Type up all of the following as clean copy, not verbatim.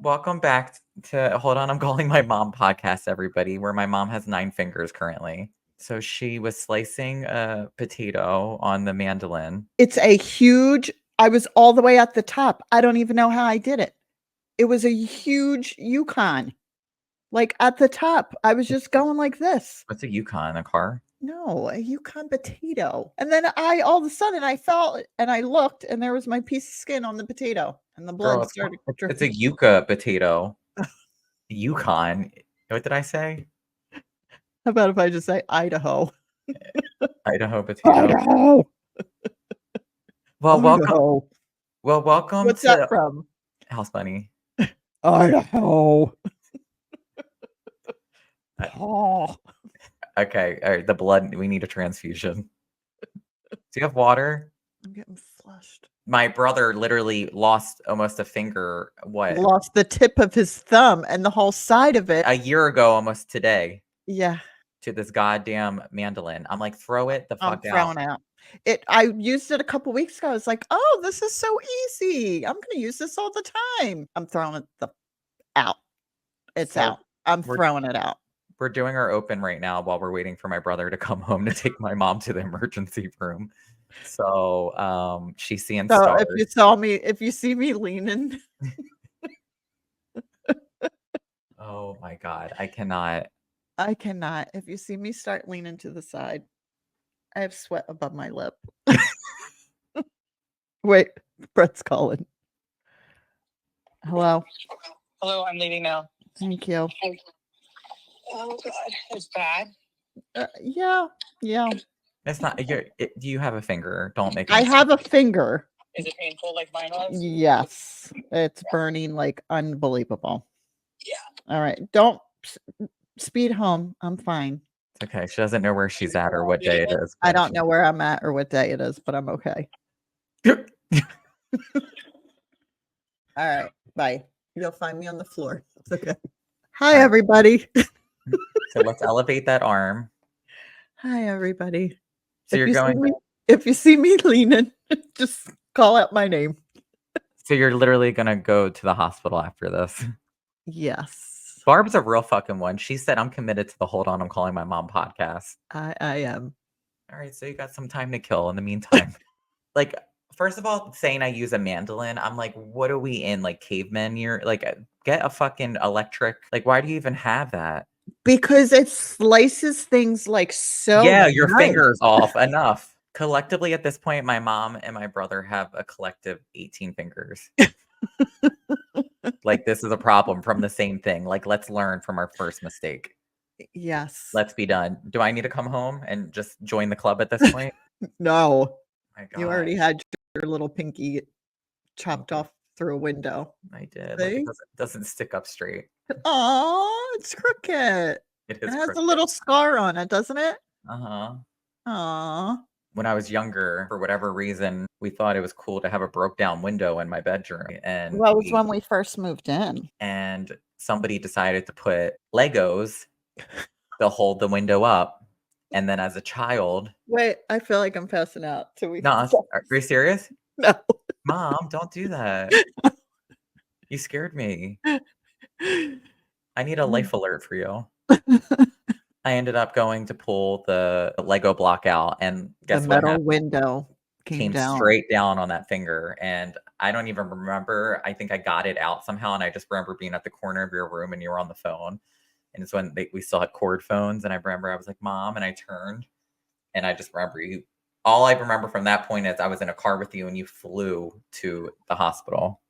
welcome back to Hold On, I'm Calling My Mom podcast, everybody, where my mom has 9 fingers currently. So she was slicing a potato on the mandolin. It's a huge I was all the way at the top. I don't even know how I did it. It was a huge Yukon. Like, at the top, I was just going like this. What's a Yukon? A car? No, a Yukon potato. And then all of a sudden, I felt and I looked, and there was my piece of skin on the potato, and the blood Girl, started it's dripping. a yucca potato. Yukon. What did I say? How about if I just say Idaho? Idaho potato. Idaho. Well, welcome. Idaho. Well, welcome What's to that from? House Bunny. Idaho. Oh. Okay, all right. The blood. We need a transfusion. Do you have water? I'm getting flushed. My brother literally lost almost a finger. What? Lost the tip of his thumb and the whole side of it. A year ago, almost today. Yeah. To this goddamn mandolin. I'm like, throw it the fuck I'm throwing out. I used it a couple weeks ago. I was like, oh, this is so easy. I'm gonna use this all the time. I'm throwing it out. It's out. I'm throwing it out. We're doing our open right now while we're waiting for my brother to come home to take my mom to the emergency room. So she's seeing stars. If you see me leaning. Oh my God. I cannot. If you see me start leaning to the side, I have sweat above my lip. Wait, Brett's calling. Hello. Hello, I'm leaving now. Thank you. Oh God, it's bad. Yeah. It's not. Do you have a finger? Don't make. I have a finger. Is it painful like mine was? Yes, it's burning like unbelievable. Yeah. All right, don't speed home. I'm fine. It's okay. She doesn't know where she's at or what day it is. I don't know where I'm at or what day it is, but I'm okay. All right, bye. You'll find me on the floor. It's okay. Hi, everybody. So let's elevate that arm. Hi, everybody. So if you see me leaning, just call out my name. So you're literally gonna go to the hospital after this? Yes. Barb's a real fucking one. She said, I'm committed to the Hold On, I'm Calling My Mom podcast. I am. All right, so you got some time to kill in the meantime. Like, first of all, saying I use a mandolin, I'm like, what are we in? Like cavemen? You're like, get a fucking electric. Like, why do you even have that? Because it slices things like so. Yeah, your finger's off. Enough. Collectively, at this point, my mom and my brother have a collective 18 fingers. Like, this is a problem from the same thing. Like, let's learn from our first mistake. Yes. Let's be done. Do I need to come home and just join the club at this point? No. My God. You already had your little pinky chopped off through a window. I did. Like, it doesn't stick up straight. Oh, it's crooked. It has a little scar on it, doesn't it? Uh-huh. Aw. When I was younger, for whatever reason, we thought it was cool to have a broke down window in my bedroom. And well, it was when we first moved in. And somebody decided to put Legos to hold the window up. And then as a child. Wait, I feel like I'm passing out. No, are you serious? No. Mom, don't do that. You scared me. I need a life alert for you. I ended up going to pull the Lego block out, and guess what? The metal window came down. Straight down on that finger, and I don't even remember. I think I got it out somehow, and I just remember being at the corner of your room, and you were on the phone. And it's when we still had cord phones, and I remember I was like, "Mom," and I turned, and I just remember you. All I remember from that point is I was in a car with you, and you flew to the hospital.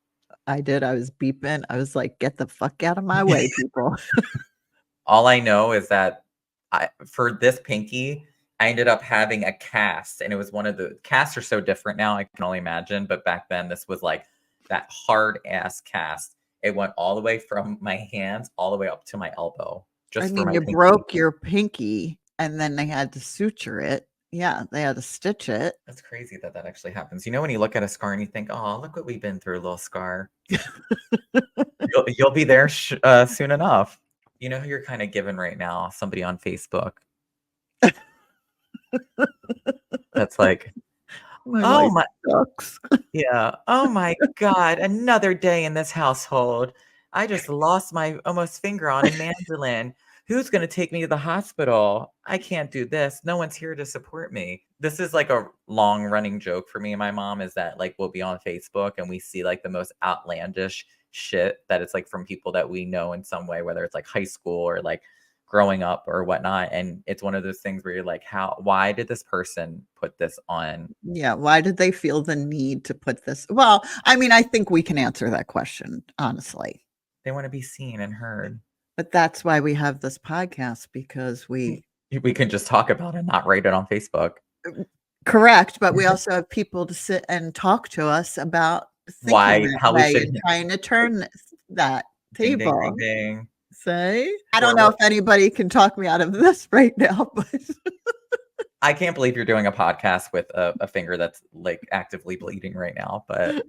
I did. I was beeping. I was like, "Get the fuck out of my way, people." All I know is that for this pinky, I ended up having a cast, and it was one of the casts are so different now. I can only imagine, but back then this was like that hard ass cast. It went all the way from my hands all the way up to my elbow. You broke your pinky, and then they had to suture it. Yeah, they had to stitch it. That's crazy that actually happens. You know, when you look at a scar and you think, "Oh, look what we've been through, little scar." you'll be there soon enough. You know who you're kind of giving right now? Somebody on Facebook. That's like, oh my, sucks. Yeah. Oh my God, another day in this household. I just lost my almost finger on a mandolin. Who's going to take me to the hospital? I can't do this. No one's here to support me. This is like a long running joke for me and my mom is that like we'll be on Facebook and we see like the most outlandish shit that it's like from people that we know in some way, whether it's like high school or like growing up or whatnot. And it's one of those things where you're like, why did this person put this on? Yeah, why did they feel the need to put this? Well, I mean, I think we can answer that question, honestly. They want to be seen and heard. But that's why we have this podcast, because we can just talk about it, not write it on Facebook. Correct, but we also have people to sit and talk to us about how we should trying to turn that ding, table. ding, ding, ding. Say, I don't know if anybody can talk me out of this right now, but I can't believe you're doing a podcast with a finger that's like actively bleeding right now, but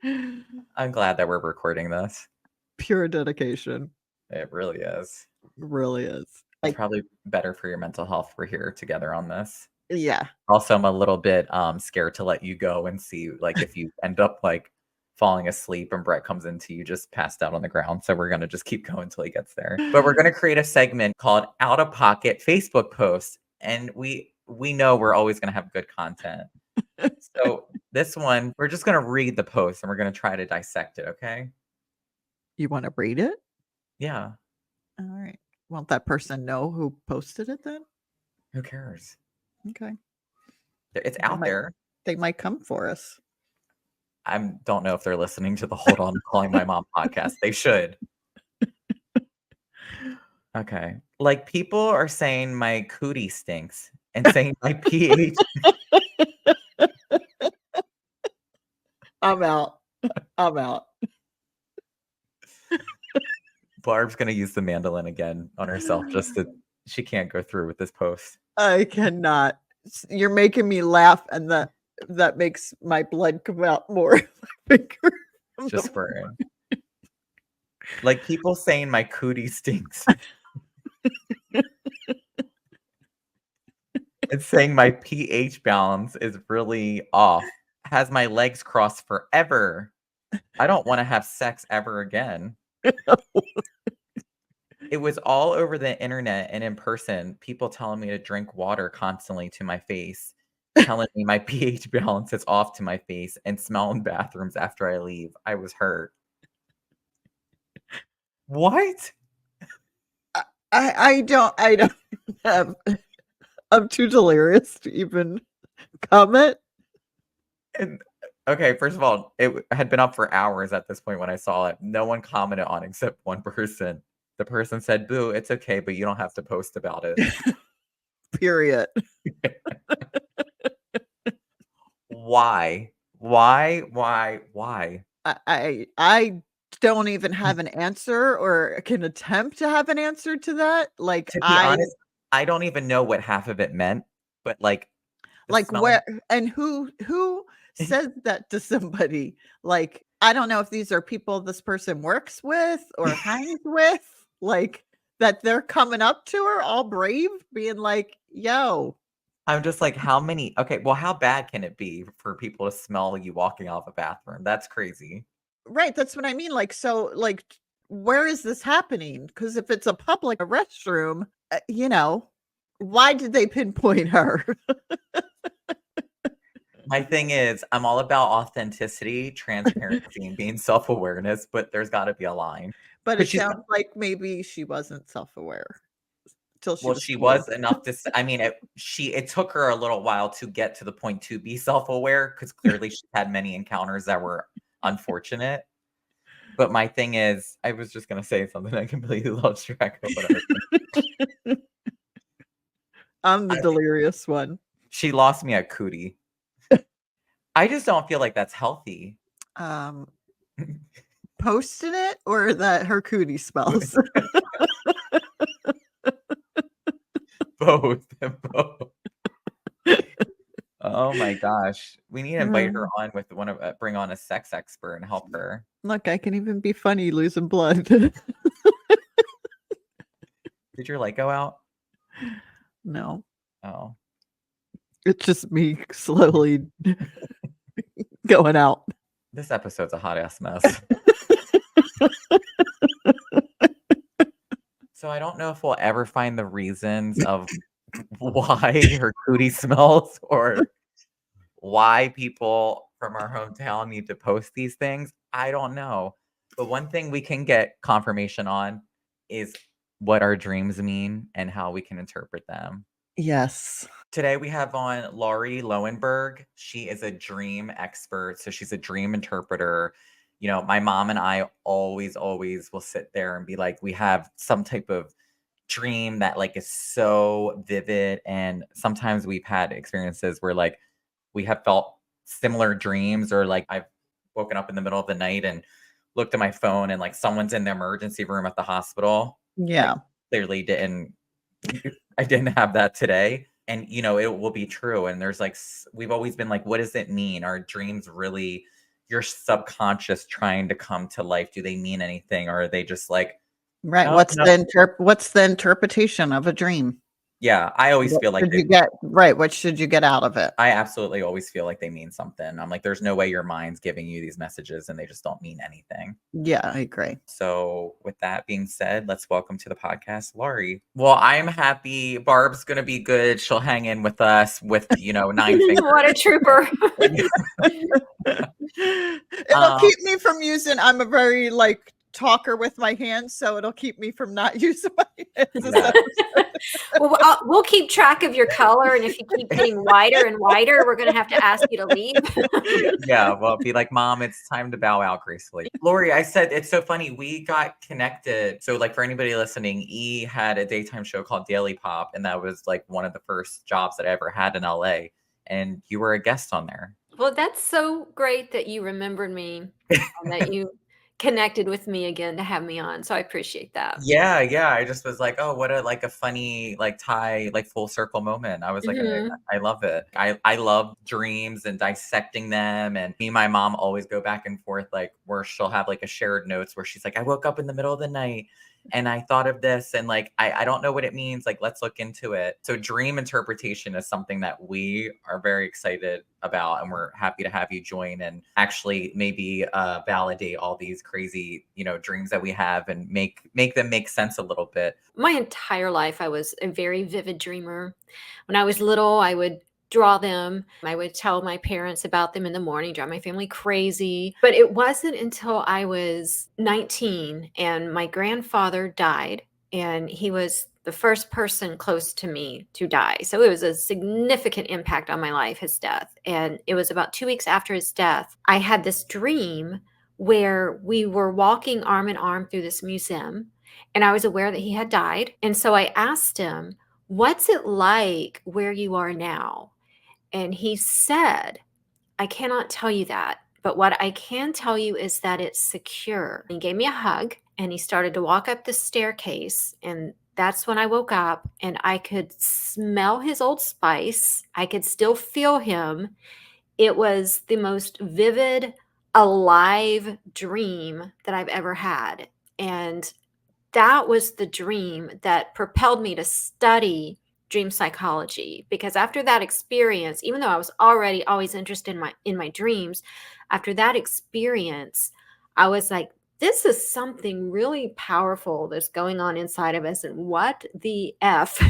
I'm glad that we're recording this. Pure dedication. It really is. It really is. It's probably better for your mental health. We're here together on this. Yeah. Also, I'm a little bit scared to let you go and see like if you end up like falling asleep and Brett comes into you just passed out on the ground. So we're gonna just keep going until he gets there. But we're gonna create a segment called Out of Pocket Facebook Posts, and we know we're always gonna have good content. So this one, we're just gonna read the post and we're gonna try to dissect it. Okay. You want to read it? Yeah. All right. Won't that person know who posted it then? Who cares? Okay. It's out there. They might come for us. I don't know if they're listening to the Hold On Calling My Mom podcast. They should. Okay. Like people are saying my cootie stinks and saying my pH. I'm out. I'm out. Barb's going to use the mandolin again on herself she can't go through with this post. I cannot. You're making me laugh, and that makes my blood come out more. Just squirting. Like people saying my cootie stinks. It's saying my pH balance is really off. Has my legs crossed forever. I don't want to have sex ever again. It was all over the internet and in person, people telling me to drink water constantly to my face, telling me my pH balance is off to my face, and smell in bathrooms after I leave. I was hurt. What? I don't have. I'm too delirious to even comment. And okay, first of all, it had been up for hours at this point when I saw it. No one commented on it except one person. The person said, "Boo, it's okay, but you don't have to post about it." Period. Why? I don't even have an answer or can attempt to have an answer to that. Like, to be honest, I don't even know what half of it meant, but like where and who says that to somebody? Like, I don't know if these are people this person works with or hangs with, like that they're coming up to her all brave, being like, yo. I'm just like, how bad can it be for people to smell you walking out of a bathroom? That's crazy. Right. That's what I mean. Like, so like, where is this happening? Because if it's a public restroom, why did they pinpoint her? My thing is, I'm all about authenticity, transparency, and being self-awareness, but there's got to be a line. But it sounds like maybe she wasn't self-aware. She was enough to. I mean, it took her a little while to get to the point to be self-aware because clearly she had many encounters that were unfortunate. But my thing is, I was just gonna say something I completely lost track of. Whatever. I'm the delirious one. She lost me at cootie. I just don't feel like that's healthy. Posting it or that her cootie smells? Both. Oh my gosh. We need to invite her on with bring on a sex expert and help her. Look, I can even be funny losing blood. Did your light go out? No. Oh. It's just me slowly going out. This episode's a hot ass mess. So I don't know if we'll ever find the reasons of why her cootie smells or why people from our hometown need to post these things. I don't know. But one thing we can get confirmation on is what our dreams mean and how we can interpret them. Yes. Today we have on Lauri Loewenberg. She is a dream expert. So she's a dream interpreter. You know, my mom and I always will sit there and be like, we have some type of dream that like is so vivid. And sometimes we've had experiences where like we have felt similar dreams, or like I've woken up in the middle of the night and looked at my phone and like someone's in the emergency room at the hospital. I Yeah. clearly didn't I didn't have that today. And you know, it will be true. And there's like we've always been like, what does it mean? Are dreams really your subconscious trying to come to life? Do they mean anything? Or are they just like, Right. no, no. What's the interpretation of a dream? Yeah, I always What feel like should you get right? What should you get out of it? I absolutely always feel like they mean something. I'm like, there's no way your mind's giving you these messages and they just don't mean anything. Yeah, I agree. So, with that being said, let's welcome to the podcast, Lauri. Well, I'm happy. Barb's going to be good. She'll hang in with us with, you know, 9 fingers. What a trooper. It'll keep me from using, I'm a very like talker with my hands, so it'll keep me from not using my hands. Yeah. Well, we'll keep track of your color, and if you keep getting wider and wider, we're going to have to ask you to leave. Yeah, well, be like, Mom, it's time to bow out gracefully. Lauri, I said, it's so funny. We got connected. So, like, for anybody listening, E had a daytime show called Daily Pop, and that was like one of the first jobs that I ever had in LA. And you were a guest on there. Well, that's so great that you remembered me and that you connected with me again to have me on. So I appreciate that. Yeah. I just was like, oh, what a like a funny like tie like full circle moment. I was like, I love it. I love dreams and dissecting them. And me and my mom always go back and forth, like where she'll have like a shared notes where she's like, I woke up in the middle of the night and I thought of this, and like I don't know what it means. Like, let's look into it. So dream interpretation is something that we are very excited about, and we're happy to have you join and actually maybe validate all these crazy, you know, dreams that we have and make them make sense a little bit. My entire life, I was a very vivid dreamer. When I was little, I would draw them. I would tell my parents about them in the morning, drive my family crazy. But it wasn't until I was 19 and my grandfather died, and he was the first person close to me to die. So it was a significant impact on my life, his death. And it was about 2 weeks after his death, I had this dream where we were walking arm in arm through this museum, and I was aware that he had died. And so I asked him, what's it like where you are now? And he said, I cannot tell you that, but what I can tell you is that it's secure. He gave me a hug and he started to walk up the staircase, and that's when I woke up and I could smell his Old Spice. I could still feel him. It was the most vivid, alive dream that I've ever had. And that was the dream that propelled me to study dream psychology, because after that experience, even though I was already always interested in my dreams, after that experience, I was like, this is something really powerful that's going on inside of us, and what the F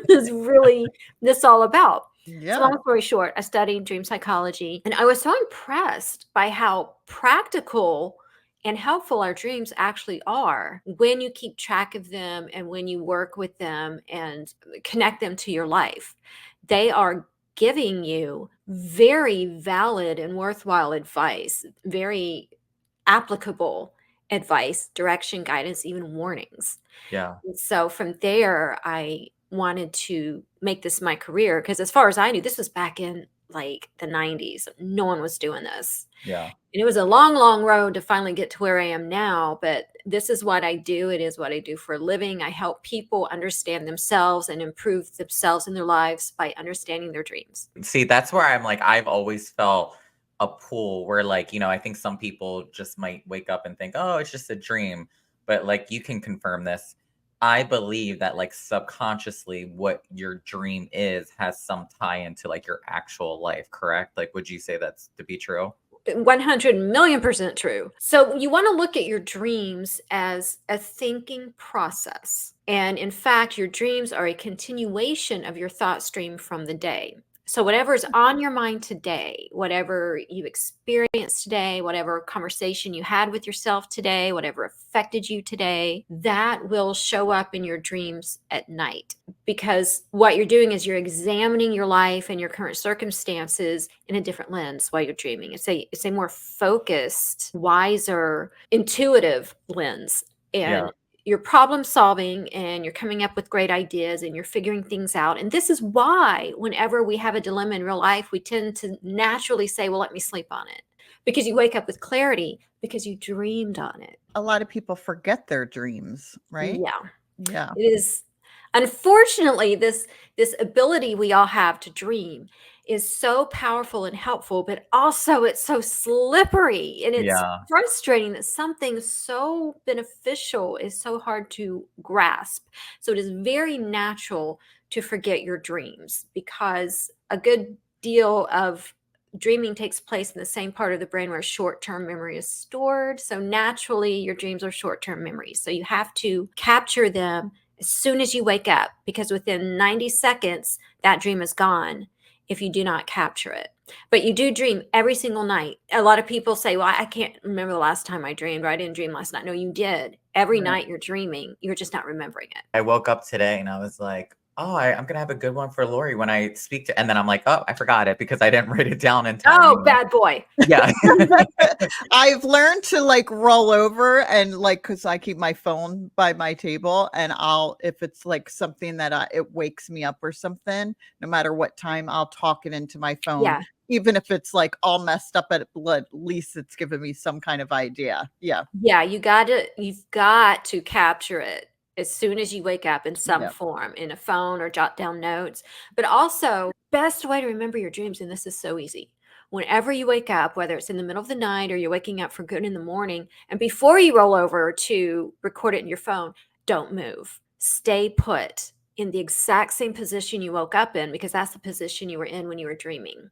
is really this all about? Yeah. So long story short, I studied dream psychology, and I was so impressed by how practical and helpful our dreams actually are when you keep track of them and when you work with them and connect them to your life. They are giving you very valid and worthwhile advice, very applicable advice, direction, guidance, even warnings. Yeah. And so from there, I wanted to make this my career, because as far as I knew, this was back in like the 90s. No one was doing this. Yeah. And it was a long, long road to finally get to where I am now. But this is what I do. It is what I do for a living. I help people understand themselves and improve themselves in their lives by understanding their dreams. See, that's where I'm like, I've always felt a pull where, like, you know, I think some people just might wake up and think, oh, it's just a dream. But like, you can confirm this. I believe that like subconsciously what your dream is has some tie into like your actual life, correct? Like, would you say that's to be true? 100 million% true. So you want to look at your dreams as a thinking process. And in fact, your dreams are a continuation of your thought stream from the day. So whatever's on your mind today, whatever you experienced today, whatever conversation you had with yourself today, whatever affected you today, that will show up in your dreams at night. Because what you're doing is you're examining your life and your current circumstances in a different lens while you're dreaming. It's a more focused, wiser, intuitive lens. And Yeah. you're problem solving and you're coming up with great ideas and you're figuring things out. And this is why whenever we have a dilemma in real life, we tend to naturally say, well, let me sleep on it. Because you wake up with clarity because you dreamed on it. A lot of people forget their dreams, right? Yeah. Yeah. It is, unfortunately, this ability we all have to dream is so powerful and helpful, but also it's so slippery and it's Yeah. frustrating that something so beneficial is so hard to grasp. So it is very natural to forget your dreams because a good deal of dreaming takes place in the same part of the brain where short-term memory is stored. So naturally, your dreams are short-term memories. So you have to capture them as soon as you wake up, because within 90 seconds, that dream is gone if you do not capture it. But you do dream every single night. A lot of people say, well, I can't remember the last time I dreamed, or I didn't dream last night. No, you did. Every Right. night you're dreaming. You're just not remembering it. I woke up today and I was like, oh, I'm going to have a good one for Lauri when I speak to, and then I'm like, oh, I forgot it because I didn't write it down in time. Oh, bad boy. Yeah. I've learned to like roll over and like, cause I keep my phone by my table and if it's like something that it wakes me up or something, no matter what time, I'll talk it into my phone. Yeah. Even if it's like all messed up, at least it's given me some kind of idea. Yeah. Yeah, you've got to capture it as soon as you wake up in some Yep. form, in a phone or jot down notes. But also, best way to remember your dreams, and this is so easy. Whenever you wake up, whether it's in the middle of the night or you're waking up for good in the morning, and before you roll over to record it in your phone, don't move. Stay put in the exact same position you woke up in, because that's the position you were in when you were dreaming.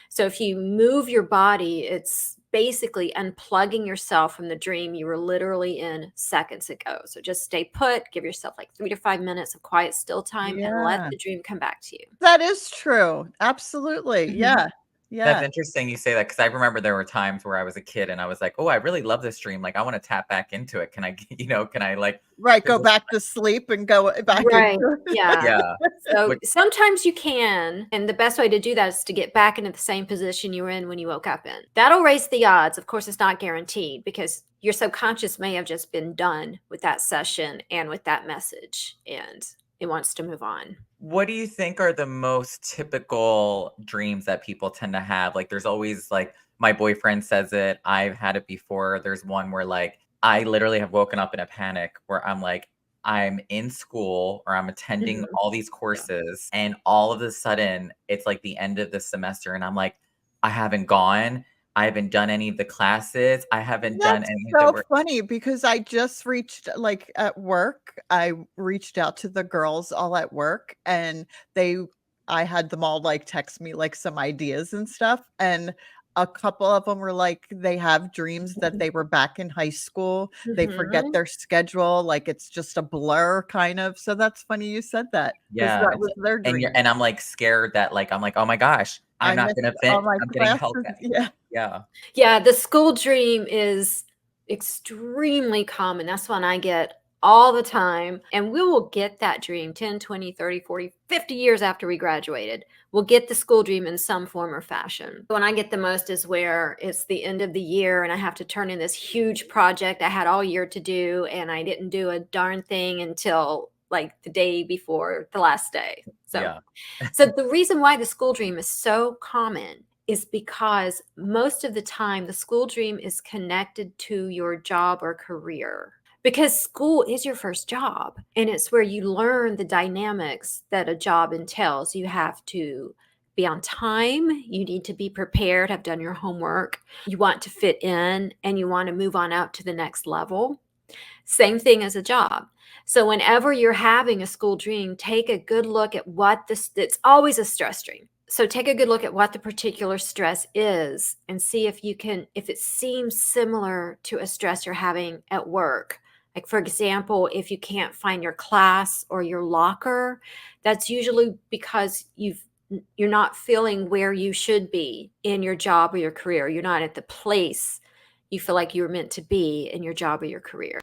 So if you move your body, it's basically unplugging yourself from the dream you were literally in seconds ago. So just stay put, give yourself like 3 to 5 minutes of quiet, still time, and let Yeah. the dream come back to you. That is true. Absolutely. Mhm. Yeah. That's Yeah. interesting you say that, because I remember there were times where I was a kid and I was like, oh, I really love this dream. Like, I want to tap back into it. Can I, can I like, Right. Go because back to sleep and go back Right. into Yeah. yeah, So which, sometimes you can, and the best way to do that is to get back into the same position you were in when you woke up in. That'll raise the odds. Of course, it's not guaranteed, because your subconscious may have just been done with that session and with that message, and it wants to move on. what do you think are the most typical dreams that people tend to have? Like, there's always like, my boyfriend says it. I've had it before. There's one where like, I literally have woken up in a panic where I'm like, I'm in school or I'm attending Mhm. all these courses, and all of a sudden it's like the end of the semester and I'm like, I haven't gone. I haven't done any of the classes. I haven't done That's any of the so work. funny because I just reached like at work, I reached out to the girls all at work and I had them all like text me like some ideas and stuff. And a couple of them were like, they have dreams that they were back in high school. They forget Mhm. their schedule, like it's just a blur kind of. So that's funny you said that because Yeah. that was their dream. And I'm like scared that like, I'm like, oh my gosh, I'm I not missed gonna all fit. my I'm getting held classes. back. Yeah. Yeah. Yeah, the school dream is extremely common. That's one I get all the time. And we will get that dream 10, 20, 30, 40, 50 years after we graduated. We'll get the school dream in some form or fashion. When I get the most is where it's the end of the year and I have to turn in this huge project I had all year to do, and I didn't do a darn thing until like the day before the last day. Yeah. So the reason why the school dream is so common is because most of the time the school dream is connected to your job or career. Because school is your first job, and it's where you learn the dynamics that a job entails. You have to be on time, you need to be prepared, have done your homework, you want to fit in, and you want to move on out to the next level. Same thing as a job. So whenever you're having a school dream, take a good look at what it's always a stress dream. So take a good look at what the particular stress is and see if if it seems similar to a stress you're having at work. Like, for example, if you can't find your class or your locker, that's usually because you're not feeling where you should be in your job or your career. You're not at the place you feel like you were meant to be in your job or your career.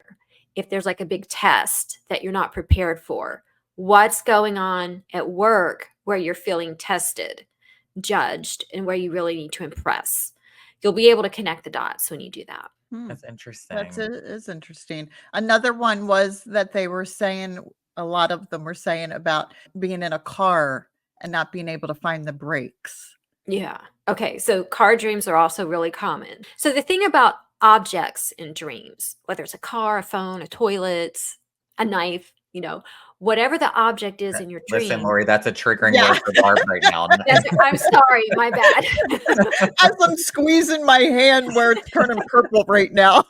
If there's like a big test that you're not prepared for, what's going on at work where you're feeling tested, judged, and where you really need to impress? You'll be able to connect the dots when you do that. That's That's interesting. is interesting. Another one was that they were saying, a lot of them were saying about being in a car and not being able to find the brakes. Yeah. Okay. So car dreams are also really common. So the thing about objects in dreams, whether it's a car, a phone, a toilet, a knife, whatever the object is in your Listen, dream. Lauri, that's a triggering Yeah. word for Barb right now. I'm sorry, my bad. As I'm squeezing my hand where it's turning purple right now.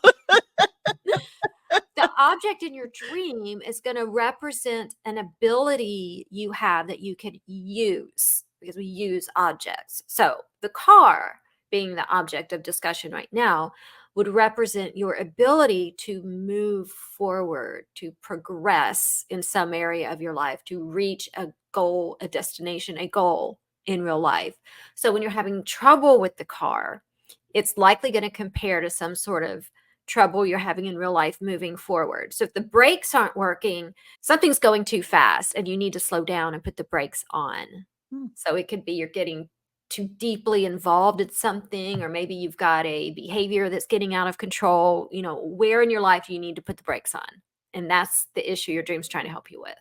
The object in your dream is going to represent an ability you have that you could use, because we use objects. So the car, being the object of discussion right now, would represent your ability to move forward, to progress in some area of your life, to reach a goal, a destination, a goal in real life. So when you're having trouble with the car, it's likely going to compare to some sort of trouble you're having in real life moving forward. So if the brakes aren't working, something's going too fast and you need to slow down and put the brakes on. So it could be you're getting too deeply involved in something, or maybe you've got a behavior that's getting out of control. Where in your life do you need to put the brakes on? And that's the issue your dream's trying to help you with.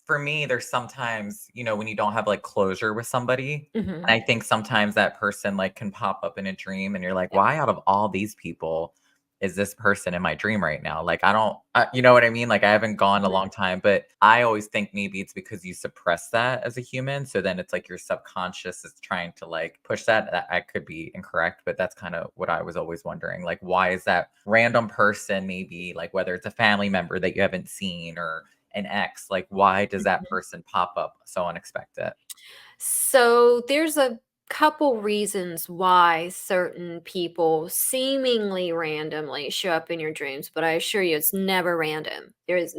For me, there's sometimes, when you don't have like closure with somebody. Mhm. And I think sometimes that person like can pop up in a dream and you're like, Yeah. why out of all these people is this person in my dream right now? Like, I don't, you know what I mean? Like, I haven't gone a Mhm. long time, but I always think maybe it's because you suppress that as a human. So then it's like your subconscious is trying to like push that. I could be incorrect, but that's kind of what I was always wondering. Like, why is that random person, maybe like whether it's a family member that you haven't seen or an ex, like why does that person pop up so unexpected? So there's a couple reasons why certain people seemingly randomly show up in your dreams, but I assure you it's never random.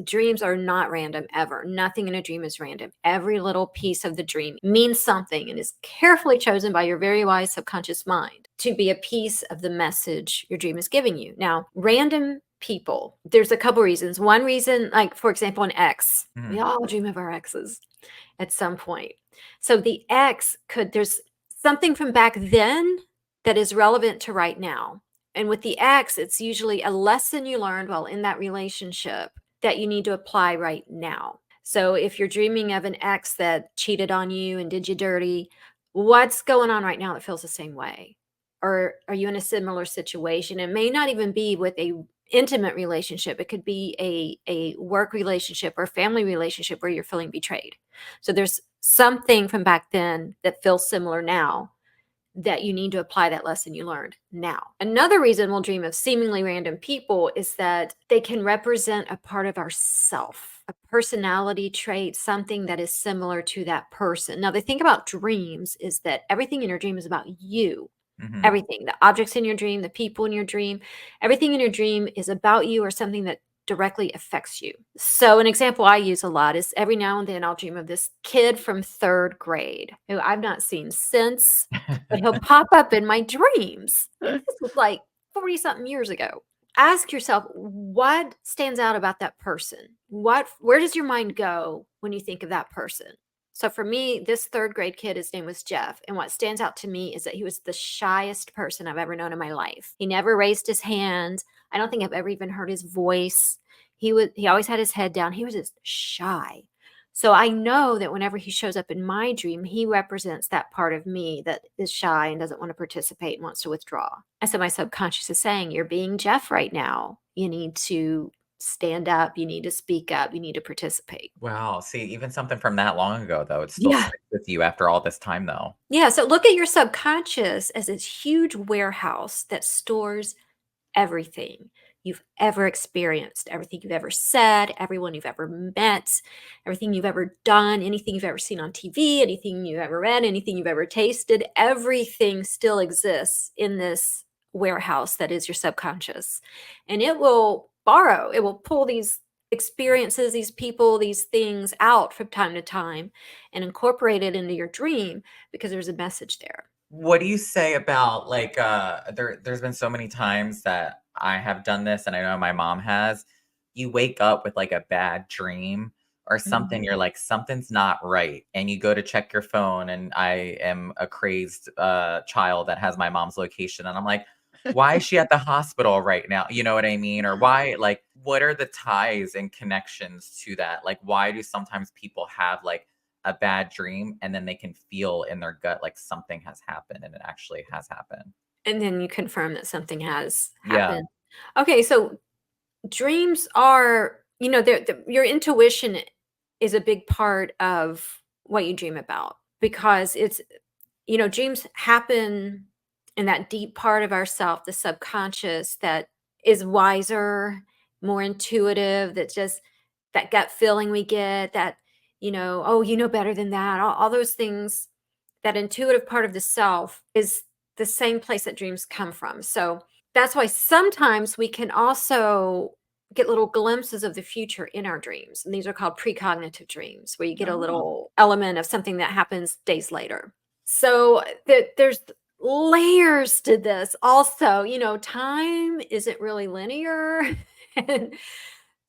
Dreams are not random ever. Nothing in a dream is random. Every little piece of the dream means something and is carefully chosen by your very wise subconscious mind to be a piece of the message your dream is giving you. Now, random people, there's a couple reasons. One reason, like for example, an ex. We all dream of our exes at some point. So the ex there's something from back then that is relevant to right now. And with the ex, it's usually a lesson you learned while in that relationship that you need to apply right now. So if you're dreaming of an ex that cheated on you and did you dirty, what's going on right now that feels the same way? Or are you in a similar situation? It may not even be with a intimate relationship. It could be a work relationship or family relationship where you're feeling betrayed. So there's something from back then that feels similar now that you need to apply that lesson you learned now. Another reason we'll dream of seemingly random people is that they can represent a part of ourself, a personality trait, something that is similar to that person. Now, the thing about dreams is that everything in your dream is about you. Everything, the objects in your dream, the people in your dream, everything in your dream is about you or something that directly affects you. So an example I use a lot is every now and then I'll dream of this kid from 3rd grade who I've not seen since, but he'll pop up in my dreams. This was like 40 something years ago. Ask yourself, what stands out about that person? Where does your mind go when you think of that person? So for me, this 3rd grade kid, his name was Jeff. And what stands out to me is that he was the shyest person I've ever known in my life. He never raised his hand. I don't think I've ever even heard his voice. He always had his head down. He was just shy. So I know that whenever he shows up in my dream, he represents that part of me that is shy and doesn't want to participate and wants to withdraw. And so my subconscious is saying, you're being Jeff right now. You need to stand up, you need to speak up, you need to participate. Wow. See, even something from that long ago, though, it still Yeah. sticks with you after all this time, though. Yeah. So look at your subconscious as this huge warehouse that stores everything. you've ever experienced, everything you've ever said, everyone you've ever met, everything you've ever done, anything you've ever seen on TV, anything you've ever read, anything you've ever tasted, everything still exists in this warehouse that is your subconscious. And it will pull these experiences, these people, these things out from time to time and incorporate it into your dream because there's a message there. What do you say about like there's been so many times that I have done this and I know my mom has. You wake up with like a bad dream or something, you're like something's not right and you go to check your phone and I am a crazed child that has my mom's location and I'm like, why is she at the hospital right now? You know what I mean? Or why, like, what are the ties and connections to that? Like, why do sometimes people have like a bad dream and then they can feel in their gut like something has happened and it actually has happened? And then you confirm that something has Yeah. happened. Okay, so dreams are, your intuition is a big part of what you dream about because it's, dreams happen in that deep part of ourself, the subconscious that is wiser, more intuitive, that just that gut feeling we get, that, oh, you know better than that, all those things, that intuitive part of the self is the same place that dreams come from. So that's why sometimes we can also get little glimpses of the future in our dreams. And these are called precognitive dreams, where you get a Oh. little element of something that happens days later. So there's layers to this also. Time isn't really linear. And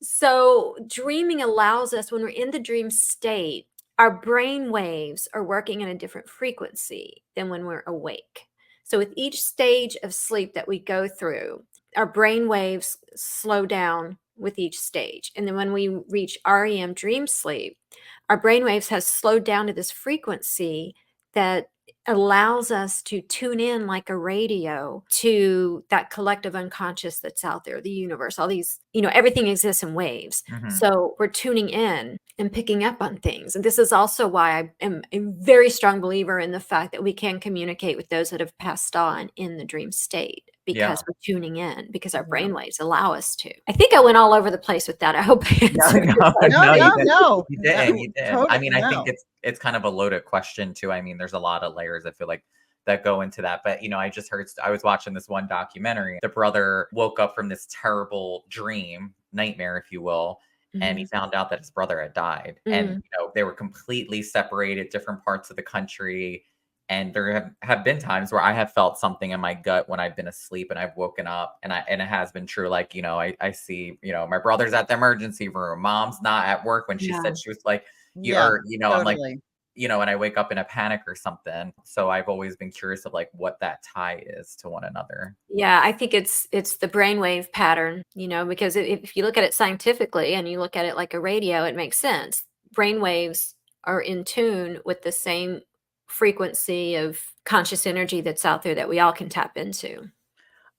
so dreaming allows us, when we're in the dream state, our brain waves are working in a different frequency than when we're awake. So with each stage of sleep that we go through, our brain waves slow down with each stage. And then when we reach REM dream sleep, our brain waves have slowed down to this frequency that allows us to tune in like a radio to that collective unconscious that's out there, the universe, all these, everything exists in waves. Mhm. So we're tuning in and picking up on things. And this is also why I am a very strong believer in the fact that we can communicate with those that have passed on in the dream state, because we're tuning in, because our brainwaves allow us to. I think I went all over the place with that. I hope I answered your question. No, you did. no. You did. You did. I mean, I Totally, think it's kind of a loaded question too. I mean, there's a lot of layers I feel like that go into that. But I was watching this one documentary. The brother woke up from this terrible dream, nightmare, if you will, and he found out that his brother had died. And they were completely separated, different parts of the country. And there have been times where I have felt something in my gut when I've been asleep and I've woken up, and it has been true. Like, I see, my brother's at the emergency room. Mom's not at work when she said she was like, I'm like, totally. and I wake up in a panic or something. So I've always been curious of like what that tie is to one another. Yeah, I think it's the brainwave pattern, because if you look at it scientifically and you look at it like a radio, it makes sense. Brainwaves are in tune with the same frequency of conscious energy that's out there that we all can tap into.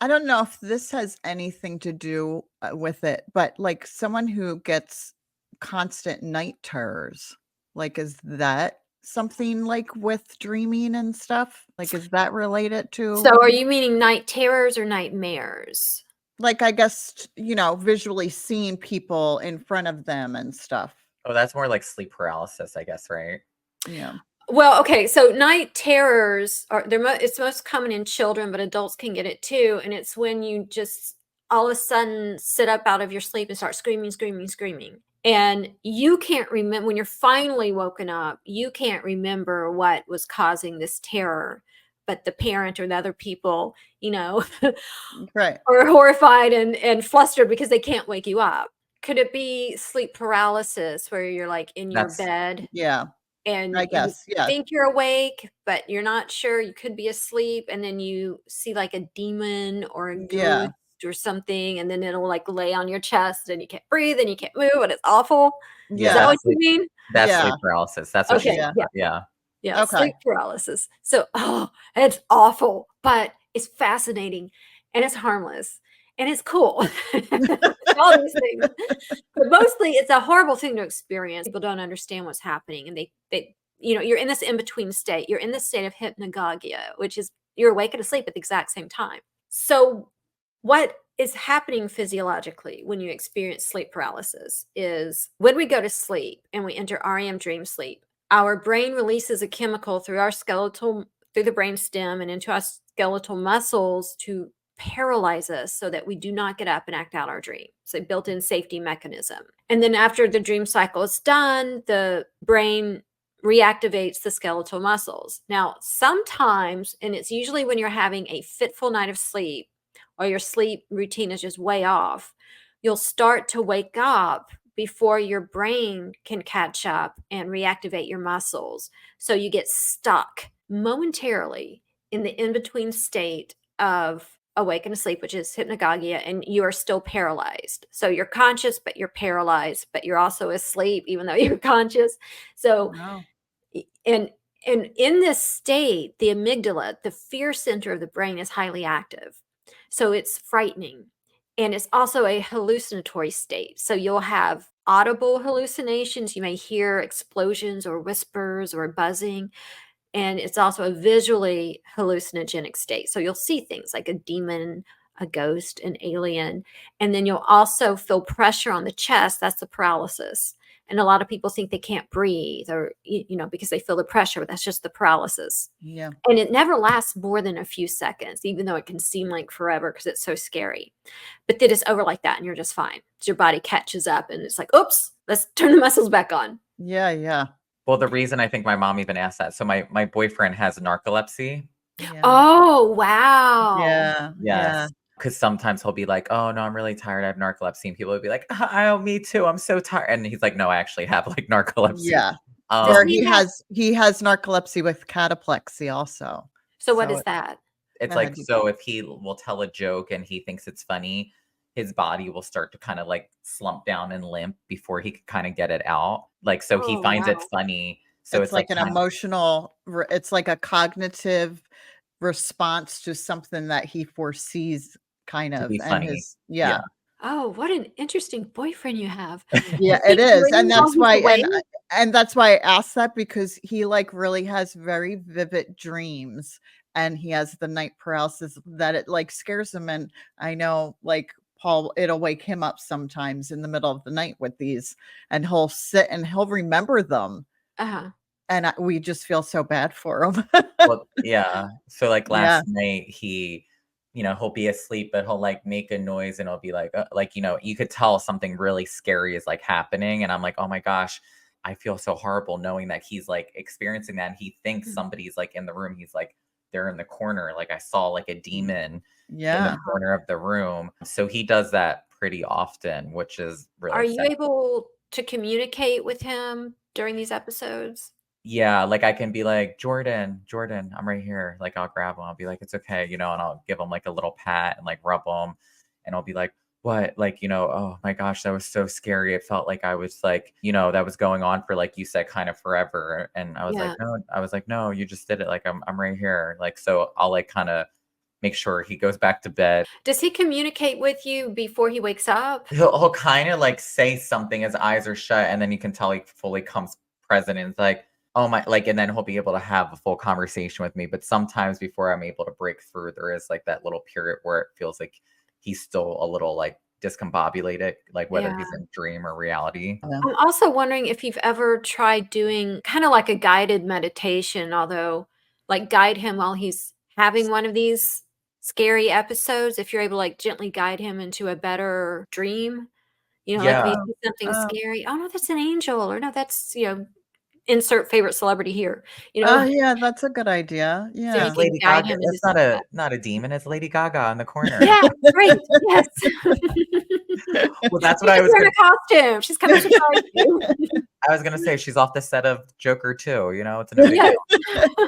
I don't know if this has anything to do with it, but like someone who gets constant night terrors, like, is that something like with dreaming and stuff? Like, is that related to, So are you meaning night terrors or nightmares? like, I guess, visually seeing people in front of them and stuff? Oh, that's more like sleep paralysis, I guess, right? Yeah. Well, okay, so night terrors it's most common in children, but adults can get it too. And it's when you just all of a sudden sit up out of your sleep and start screaming, screaming, screaming. And you can't remember, when you're finally woken up, you can't remember what was causing this terror, but the parent or the other people, Right. are horrified and flustered because they can't wake you up. Could it be sleep paralysis, where you're like in your bed? Yeah. And I guess, you yeah. think you're awake, but you're not sure. You could be asleep, and then you see like a demon or a Yeah. ghost or something, and then it'll like lay on your chest, and you can't breathe, and you can't move, and it's awful. Yeah. Is that what you sleep, mean? that's Yeah. sleep paralysis. That's what Okay, she's yeah. yeah. Yeah, Okay. sleep paralysis. So, it's awful, but it's fascinating, and it's harmless, and it's cool. All these things. But mostly it's a horrible thing to experience. People don't understand what's happening, and they you're in this in-between state. You're in this state of hypnagogia, which is you're awake and asleep at the exact same time. So what is happening physiologically when you experience sleep paralysis is when we go to sleep and we enter REM dream sleep, our brain releases a chemical through the brain stem and into our skeletal muscles to paralyze us so that we do not get up and act out our dream. It's a built-in safety mechanism. And then after the dream cycle is done, the brain reactivates the skeletal muscles. Now, sometimes, and it's usually when you're having a fitful night of sleep or your sleep routine is just way off, you'll start to wake up before your brain can catch up and reactivate your muscles. So you get stuck momentarily in the in-between state of awake and asleep, which is hypnagogia, and you are still paralyzed. So you're conscious, but you're paralyzed, but you're also asleep, even though you're conscious. So, Wow. and in this state, the amygdala, the fear center of the brain, is highly active. So it's frightening. And it's also a hallucinatory state. So you'll have audible hallucinations. You may hear explosions or whispers or buzzing. And it's also a visually hallucinogenic state. So you'll see things like a demon, a ghost, an alien. And then you'll also feel pressure on the chest. That's the paralysis. And a lot of people think they can't breathe or, because they feel the pressure, but that's just the paralysis. Yeah. And it never lasts more than a few seconds, even though it can seem like forever because it's so scary. But then it's over like that and you're just fine. Your body catches up and it's like, oops, let's turn the muscles back on. Yeah. Yeah. Well, the reason I think my mom even asked that. So my boyfriend has narcolepsy. Yeah. Oh, wow. Yeah. Yes. Because sometimes he'll be like, oh, no, I'm really tired. I have narcolepsy. And people will be like, oh, me too. I'm so tired. And he's like, no, I actually have like narcolepsy. Yeah. Um, Or he he have- has narcolepsy with cataplexy also. So what So is that? It's Go like, ahead. so if he will tell a joke and he thinks it's funny, his body will start to kind of like slump down and limp before he can kind of get it out. Like, so he Oh, finds it wow. funny. So It's like an kind of- emotional, it's like a cognitive response to something that he foresees kind To of. be And funny. yeah. Oh, what an interesting boyfriend you have. Yeah, He it is. dreams And while that's he's why, awake? and that's why I asked that, because he like really has very vivid dreams and he has the night paralysis that it like scares him. And I know like Paul, it'll wake him up sometimes in the middle of the night with these, and he'll sit and he'll remember them. Uh-huh. And we just feel so bad for him. Well, yeah. So like Yeah. last night he, he'll be asleep, but he'll like make a noise and it'll be like, you could tell something really scary is like happening. And I'm like, oh my gosh, I feel so horrible knowing that he's like experiencing that. And he thinks Mhm. somebody's like in the room. He's like, they're in the corner. Like I saw like a demon in Yeah. the corner of the room. So he does that pretty often, which is really Are you sad. able to communicate with him during these episodes? Yeah, like I can be like, Jordan, I'm right here. Like I'll grab him. I'll be like, it's okay, and I'll give him like a little pat and like rub him. And I'll be like, what? Like, oh my gosh, that was so scary. It felt like I was like, that was going on for like you said, kind of forever. And I was Yeah. like, no, no, you just did it. Like I'm right here. Like, so I'll like kind of make sure he goes back to bed. Does he communicate with you before he wakes up? He'll kind of like say something, his eyes are shut, and then you can tell he fully comes present and it's like, oh my, like, and then he'll be able to have a full conversation with me. But sometimes before I'm able to break through, there is like that little period where it feels like he's still a little like discombobulated, like whether he's in dream or reality. Yeah. I'm also wondering if you've ever tried doing kind of like a guided meditation, although like guide him while he's having one of these scary episodes, if you're able to like gently guide him into a better dream, like if Yeah. you see something Oh. scary, oh no, that's an angel, or no, that's, insert favorite celebrity here, Oh yeah, that's a good idea. so Yeah. you It's can Lady guide Gaga. him into It's some of that. not a demon. It's Lady Gaga in the corner. Yeah, great. Yes. Well, that's She's what I just was wearing gonna. a costume. She's coming to surprise you. I was gonna say she's off the set of Joker too. It's no big Yes. deal.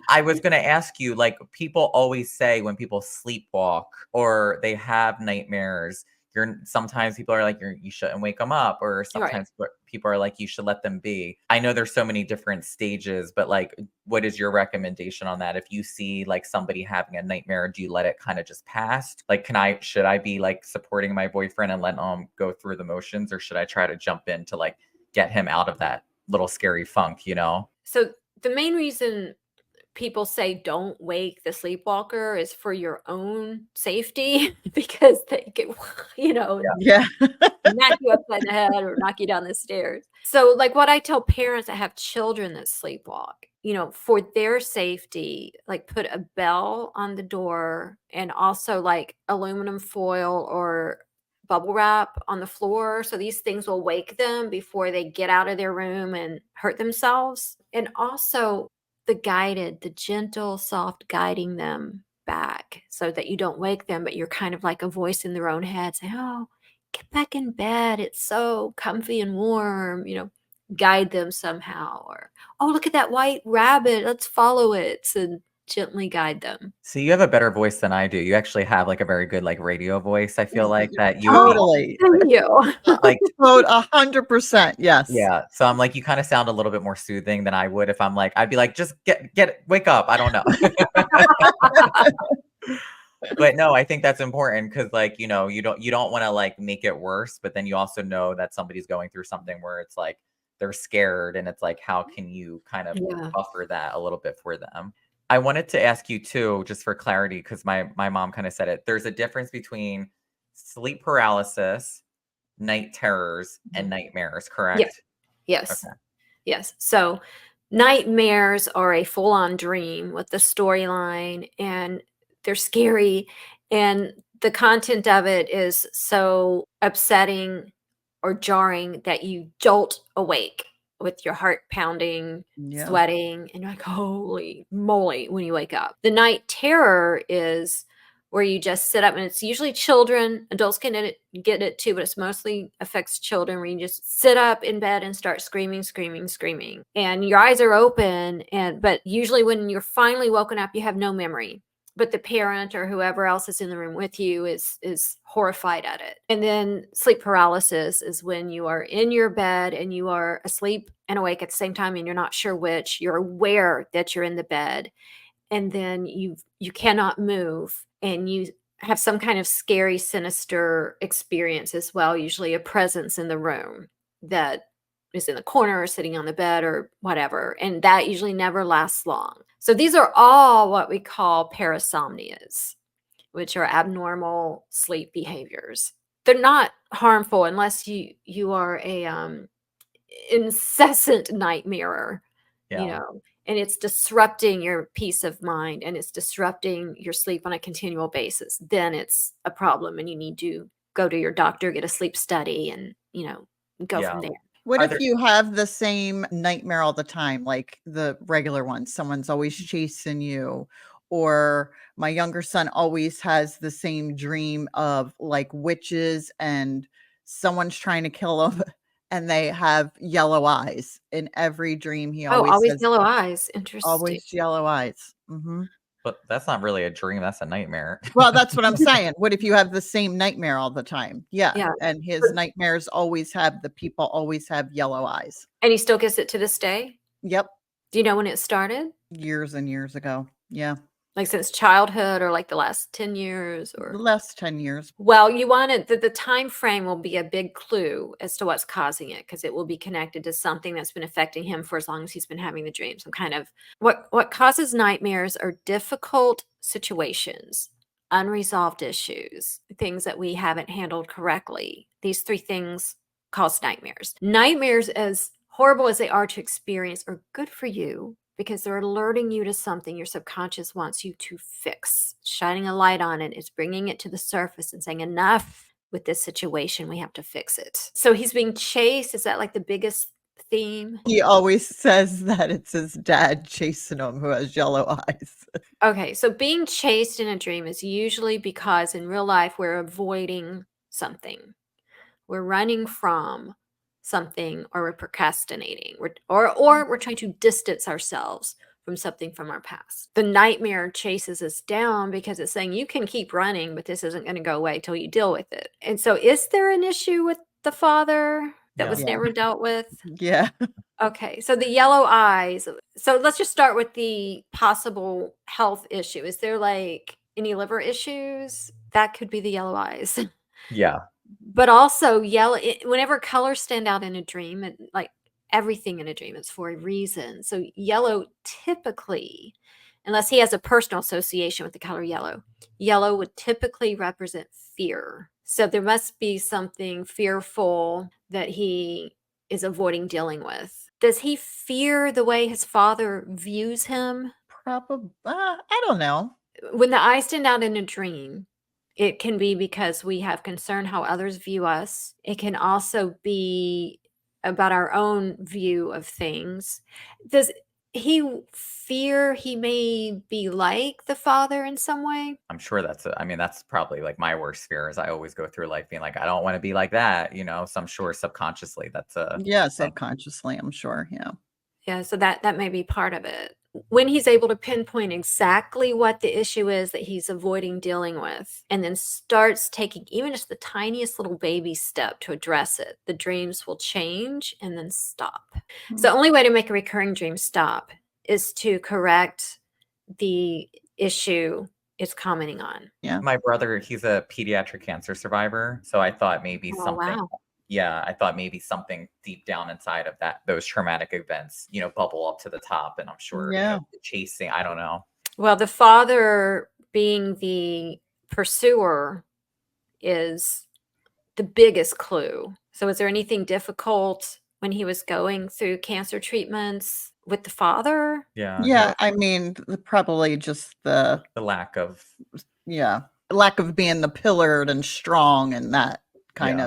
I was gonna ask you, like, people always say when people sleepwalk or they have nightmares, sometimes people are like, you shouldn't wake them up, or sometimes people are like, you should let them be. I know there's so many different stages, but like, what is your recommendation on that? If you see like somebody having a nightmare, do you let it kind of just pass? Like, should I be like supporting my boyfriend and letting him go through the motions, or should I try to jump in to like get him out of that little scary funk? So the main reason people say don't wake the sleepwalker is for your own safety because they get, Yeah. knock you upside the head or knock you down the stairs. So, like what I tell parents that have children that sleepwalk, for their safety, like put a bell on the door and also like aluminum foil or bubble wrap on the floor. So these things will wake them before they get out of their room and hurt themselves. And also the gentle, soft guiding them back so that you don't wake them, but you're kind of like a voice in their own head saying, oh, get back in bed. It's so comfy and warm, guide them somehow. Or, oh, look at that white rabbit. Let's follow it and gently guide them. So you have a better voice than I do. You actually have like a very good like radio voice. I feel like that you would be Totally. Thank you. like, 100%. Yes. yeah. So I'm like, you kind of sound a little bit more soothing than I would if I'm like, I'd be like, just wake up. I don't know. But no, I think that's important because like, you don't want to like make it worse, but then you also know that somebody's going through something where it's like they're scared and it's like, how can you kind of Yeah. buffer that a little bit for them? I wanted to ask you too, just for clarity, because my mom kind of said it. There's a difference between sleep paralysis, night terrors, and nightmares, correct? Yes. Okay. Yes. So nightmares are a full-on dream with the storyline, and they're scary, and the content of it is so upsetting or jarring that you jolt awake with your heart pounding, Yeah. sweating, and you're like, holy moly, when you wake up. The night terror is where you just sit up, and it's usually children. Adults can get it too, but it's mostly affects children, where you just sit up in bed and start screaming, screaming, screaming. And your eyes are open, but usually when you're finally woken up, you have no memory. But the parent or whoever else is in the room with you is horrified at it. And then sleep paralysis is when you are in your bed and you are asleep and awake at the same time, and you're not sure which. You're aware that you're in the bed, and then you cannot move, and you have some kind of scary, sinister experience as well, usually a presence in the room that is in the corner or sitting on the bed or whatever. And that usually never lasts long. So these are all what we call parasomnias, which are abnormal sleep behaviors. They're not harmful unless you are a incessant nightmarer, Yeah. and it's disrupting your peace of mind and it's disrupting your sleep on a continual basis. Then it's a problem, and you need to go to your doctor, get a sleep study, and go Yeah. from there. What Are if there- you have the same nightmare all the time, like the regular one? Someone's always chasing you, or my younger son always has the same dream of like witches and someone's trying to kill him, and they have yellow eyes in every dream. He Oh, always always says, yellow eyes. Interesting. always yellow eyes. But that's not really a dream. That's a nightmare. Well, that's what I'm saying. What if you have the same nightmare all the time? Yeah. Yeah. And his But- nightmares the people always have yellow eyes. And he still gets it to this day? Yep. Do you know when it started? Years and years ago. Yeah. Like since childhood, or like the last 10 years, The or? last 10 years. Well, you want it, the time frame will be a big clue as to what's causing it, because it will be connected to something that's been affecting him for as long as he's been having the dream. Some kind of what causes nightmares are difficult situations, unresolved issues, things that we haven't handled correctly. These three things cause nightmares. Nightmares, as horrible as they are to experience, are good for you because they're alerting you to something your subconscious wants you to fix. Shining a light on it. It's bringing it to the surface and saying, enough with this situation. We have to fix it. So he's being chased. Is that like the biggest theme? He always says that it's his dad chasing him who has yellow eyes. Okay, so being chased in a dream is usually because in real life we're avoiding something. We're running from something, or we're procrastinating, or we're trying to distance ourselves from something from our past. The nightmare chases us down because it's saying you can keep running, but this isn't going to go away till you deal with it. And so is there an issue with the father that Yeah. was never dealt with? Yeah. Okay, so the yellow eyes. So let's just start with the possible health issue. Is there like any liver issues? That could be the yellow eyes. Yeah. But also whenever colors stand out in a dream, like everything in a dream is for a reason. So yellow typically, unless he has a personal association with the color yellow, yellow would typically represent fear. So there must be something fearful that he is avoiding dealing with. Does he fear the way his father views him? Probably, I don't know. When the eyes stand out in a dream, it can be because we have concern how others view us. It can also be about our own view of things. Does he fear he may be like the father in some way? I'm sure I mean, that's probably like my worst fear is I always go through life being like, I don't want to be like that, you know? So I'm sure subconsciously that's a Yeah, thing. subconsciously, I'm sure. Yeah. Yeah, so that may be part of it. When he's able to pinpoint exactly what the issue is that he's avoiding dealing with, and then starts taking even just the tiniest little baby step to address it, the dreams will change and then stop. So the only way to make a recurring dream stop is to correct the issue it's commenting on. Yeah. My brother, he's a pediatric cancer survivor. So I thought maybe Oh, something, wow. yeah, I thought maybe something deep down inside of those traumatic events, you know, bubble up to the top. And I'm sure, you Yeah. know, chasing, I don't know. Well, the father being the pursuer is the biggest clue. So is there anything difficult when he was going through cancer treatments with the father? Yeah. Yeah. I mean, probably just The lack of, lack of being the pillared and strong and that kind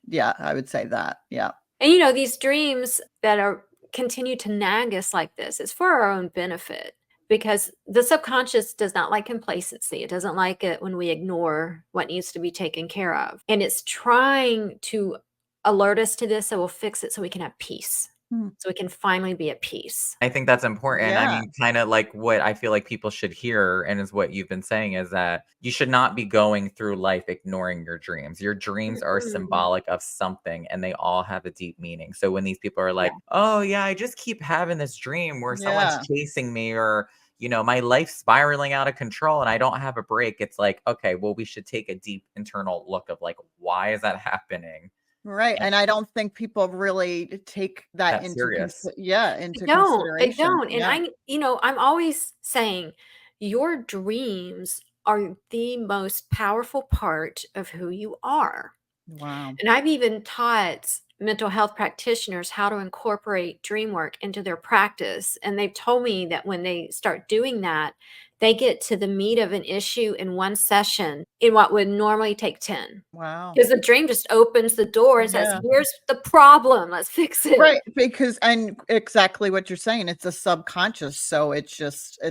yeah. of, I would say that. Yeah. And you know, these dreams that are continue to nag us like this, it's for our own benefit because the subconscious does not like complacency. It doesn't like it when we ignore what needs to be taken care of. And it's trying to alert us to this so we'll fix it so we can have peace. Hmm. So we can finally be at peace. I think that's important. I Yeah. mean, kind of like what I feel like people should hear, and is what you've been saying, is that you should not be going through life ignoring your dreams. Your dreams are Mm-mm. symbolic of something, and they all have a deep meaning. So when these people are Yeah. like, oh, yeah, I just keep having this dream where someone's Yeah. chasing me, or, you know, my life's spiraling out of control and I don't have a break, it's like, okay, well, we should take a deep internal look of like, why is that happening? Right. And And I don't think people really take that that's into serious. into They consideration. don't. And Yeah. I'm always saying your dreams are the most powerful part of who you are. Wow. And I've even taught mental health practitioners how to incorporate dream work into their practice. And they've told me that when they start doing that, they get to the meat of an issue in one session in what would normally take 10. Wow. Because the dream just opens the door and says, Yeah. here's the problem. Let's fix it. Right, because and exactly what you're saying, it's a subconscious, so it's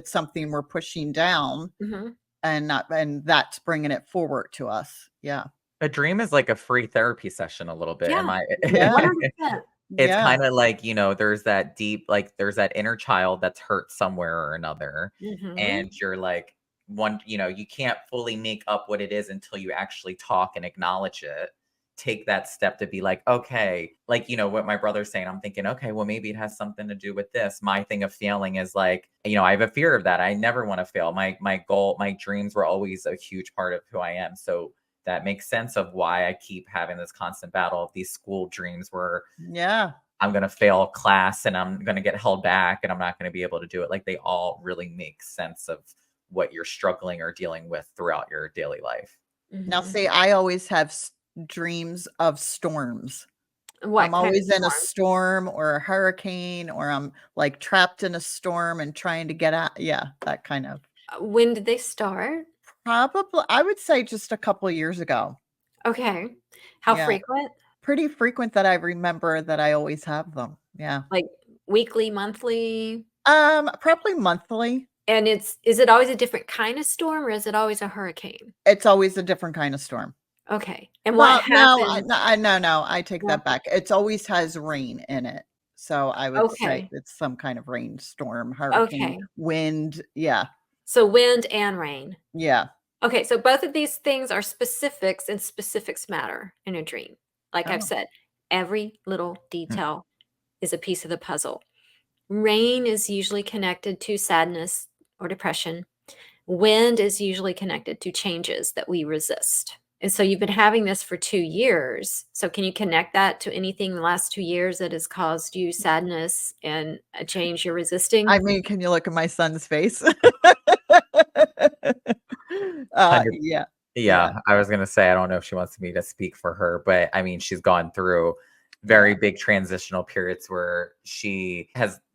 something we're pushing down Mhm. and that's bringing it forward to us. Yeah. A dream is like a free therapy session a little bit. Yeah. Am I Yeah. 100%. It's Yeah. kinda like, you know, there's that deep like, there's that inner child that's hurt somewhere or another, Mhm. and you're like, you know, you can't fully make up what it is until you actually talk and acknowledge it. Take that step to be like, "Okay," like, you know, what my brother's saying, I'm thinking, "Okay, well, maybe it has something to do with this." My thing of failing is like, you know, I have a fear of that. I never wanna fail. My goal, my dreams were always a huge part of who I am, so that makes sense of why I keep having this constant battle of these school dreams where Yeah. I'm gonna fail class and I'm gonna get held back and I'm not gonna be able to do it. Like they all really make sense of what you're struggling or dealing with throughout your daily life. Now Mhm. see, I always have dreams of storms. What I'm kind of always in a storm? storm or a hurricane or I'm like trapped in a storm and trying to get out. Yeah, that kind of. When did they start? Probably, I would say just a couple of years ago. Okay. How Yeah. frequent? Pretty frequent that I remember that I always have them. Yeah. Like weekly, monthly? Probably monthly. And is it always a different kind of storm or is it always a hurricane? It's always a different kind of storm. Okay. And what Well, no, happens? no, I take No. that back. It's always has rain in it. So I would say Okay. it's some kind of rainstorm, hurricane, Okay. wind. Yeah. So wind and rain. Yeah. Okay, so both of these things are specifics and specifics matter in a dream. Like I've Oh. said, every little Mm. detail is a piece of the puzzle. Rain is usually connected to sadness or depression. Wind is usually connected to changes that we resist. And so you've been having this for 2 years. So can you connect that to anything in the last 2 years that has caused you sadness and a change you're resisting? I mean, can you look at my son's face? Yeah, yeah, Yeah, I was gonna say, I don't know if she wants me to speak for her, but I mean, she's gone through very big transitional periods where she's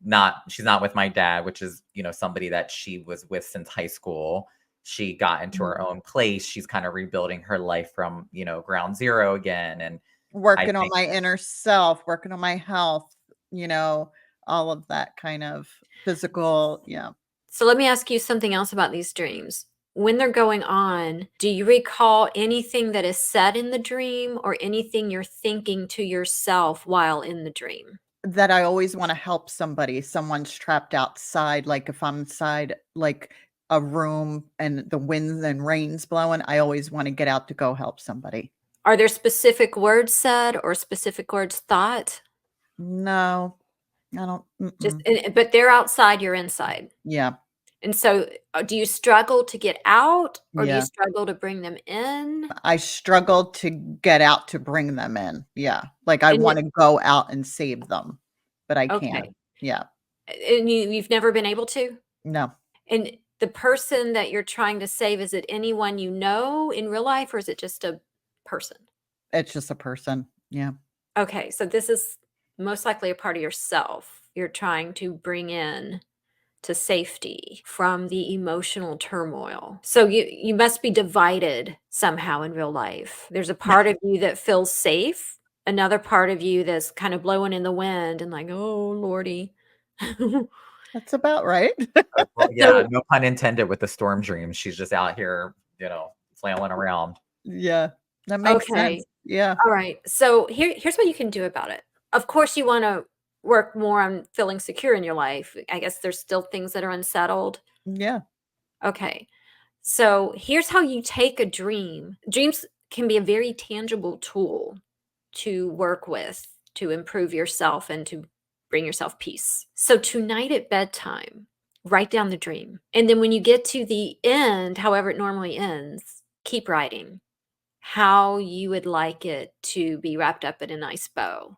not with my dad, which is, somebody that she was with since high school. She got into mhm. her own place. She's kind of rebuilding her life from, ground zero again. And I Working on think my inner self, working on my health, you know, all of that kind of physical, yeah. So let me ask you something else about these dreams. When they're going on, do you recall anything that is said in the dream or anything you're thinking to yourself while in the dream? That I always wanna help somebody. Someone's trapped outside, like, if I'm inside, like, a room and the winds and rain's blowing, I always wanna get out to go help somebody. Are there specific words said or specific words thought? No, I don't Just mm-mm. but they're outside, you're inside. Yeah, And so, do you struggle to get out or do you yeah. struggle to bring them in? I struggle to get out to bring them in, yeah. Like, I And it wanna go out and save them, but I can't. okay. Yeah, And you've never been able to? no, And the person that you're trying to save, is it anyone you know in real life or is it just a person? it's just a person. Yeah, Okay, so this is most likely a part of yourself you're trying to bring in to safety from the emotional turmoil. So you must be divided somehow in real life. There's a part of you that feels safe, another part of you that's kind of blowing in the wind and like, "Oh, lordy." that's about right. well, yeah, So no pun intended with the storm dreams. She's just out here, flailing around. Yeah, that makes okay. sense. Yeah, All right. So here's what you can do about it. Of course, you want to work more on feeling secure in your life. I guess there's still things that are unsettled. yeah, Okay. So here's how you take a dream. Dreams can be a very tangible tool to work with to improve yourself and to bring yourself peace. So tonight at bedtime, write down the dream. And then when you get to the end, however it normally ends, keep writing how you would like it to be wrapped up in a nice bow.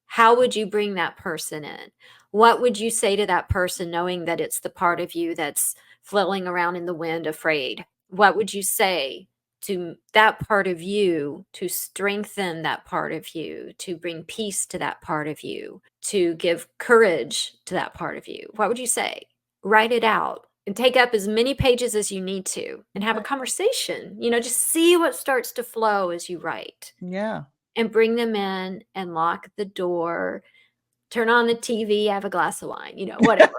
How would you bring that person in? What would you say to that person knowing that it's the part of you that's flailing around in the wind afraid? What would you say to that part of you to strengthen that part of you, to bring peace to that part of you, to give courage to that part of you? What would you say? Write it out and take up as many pages as you need to and have a okay, conversation. Just see what starts to flow as you write yeah. and bring them in and lock the door, turn on the TV, have a glass of wine, whatever.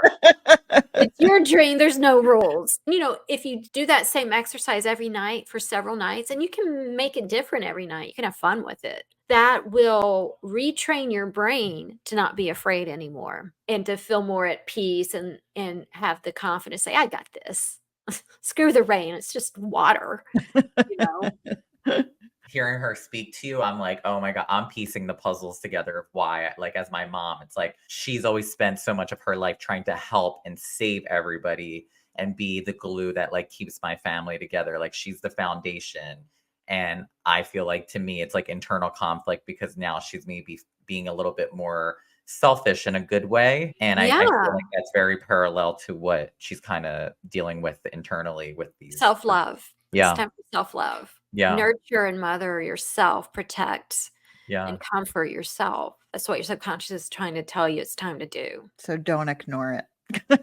It's your dream, there's no rules. If you do that same exercise every night for several nights, and you can make it different every night, you can have fun with it. That will retrain your brain to not be afraid anymore and to feel more at peace and have the confidence, say, "I got this. Screw the rain, it's just water." You know? Hearing her speak to you, I'm like, oh my God, I'm piecing the puzzles together of why, like, as my mom, it's like she's always spent so much of her life trying to help and save everybody and be the glue that like keeps my family together. Like, she's the foundation. And I feel like to me, it's like internal conflict because now she's maybe being a little bit more selfish in a good way. And I feel Yeah. like that's very parallel to what she's kind of dealing with internally with these. Self-love. It's Yeah. time for self-love. Yeah. Nurture and mother yourself, protect Yeah. and comfort yourself. That's what your subconscious is trying to tell you it's time to do. So don't ignore it.